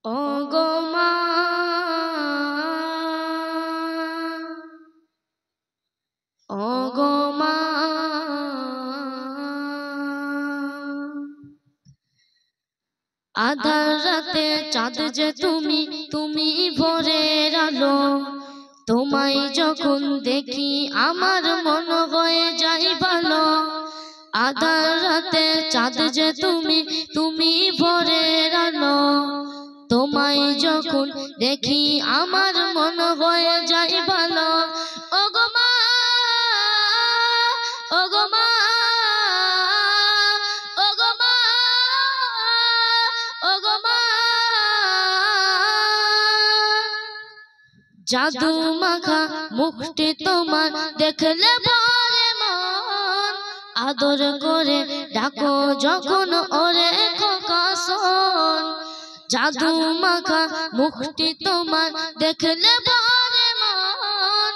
ও গো মা, ও গো মা, আধার রাতে চাঁদ যে তুমি, তুমি ভোরের আলো। তোমায় যখন দেখি আমার মন হয়ে যায় ভালো। আধার রাতে চাঁদ যে তুমি, তুমি ভোরের আলো। তোমায় যখন দেখি আমার মন হয়ে যায় ভালো। ও গো মা, ও গো মা, ও গো মা, ও গো মা। জাদু মাখা মুখটি তোমার দেখলে ভরে মন। আদর করে ডাকো যখন ওরে খোকা শোন। জাদু মাখা মুখটি তোমার দেখলে ভরে মন।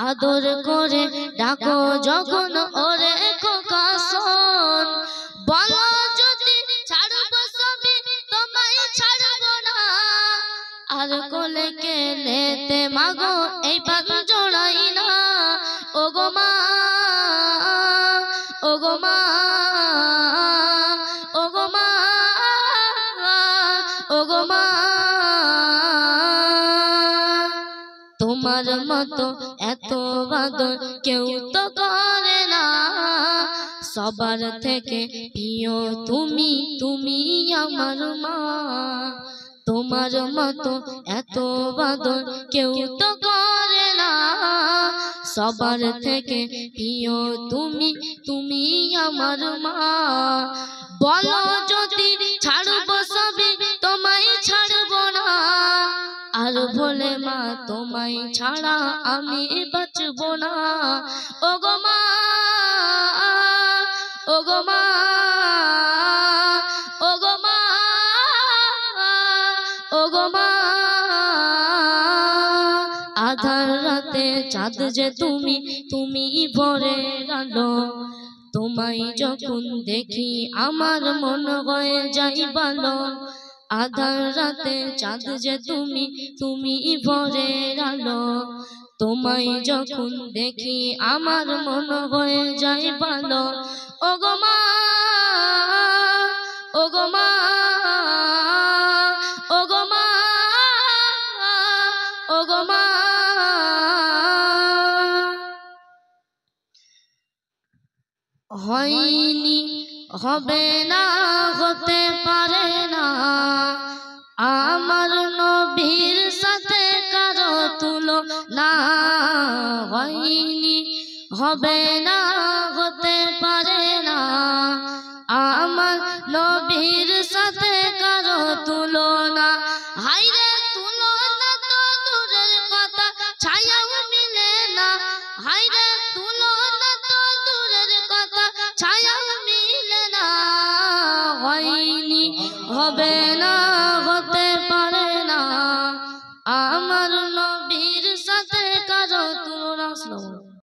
আদর করে ডাকো যখন ওরে খোকা শোন। বলো যদি ছাড়ব সবই তোমায় ছাড়ব না। আর কোলে কেলেতে মাগো এই পান জড়াই না। ও গো মা, ও গো মা, ও গো মা, ও গো মা। তোমার মতো এত বাদর কেউ তো করে না। সবার থেকে প্রিয় তুমি, তুমি আমার মা। তোমার মতো এত বাদর কেউ তো করে না। সবার থেকে প্রিয় তুমি, তুমি আমার মা। বলো যদি ছাড়ব সবই তোমায় ছাড়ব না। আর বলে মা তোমায় ছাড়া আমি বাঁচব না। ও গো মা, ও গো মা, ও গো মা, ও গো মা। আধার রাতে চাঁদ যে তুমি, তুমি ভোরের আলো। তোমায় যখন দেখি আমার মন হয়ে যায় ভালো। আধার রাতে চাঁদ যে তুমি, তুমি ভোরের আলো। তোমায় যখন দেখি আমার মন হয়ে যায় ভালো। ও গো মা, ও গো মা, ও গো মা, ও গো মা। হয়নি, হবে না, হতে পারে না। আমার নবীর সাথে কারো তুলনা। হয়নি, হবে না,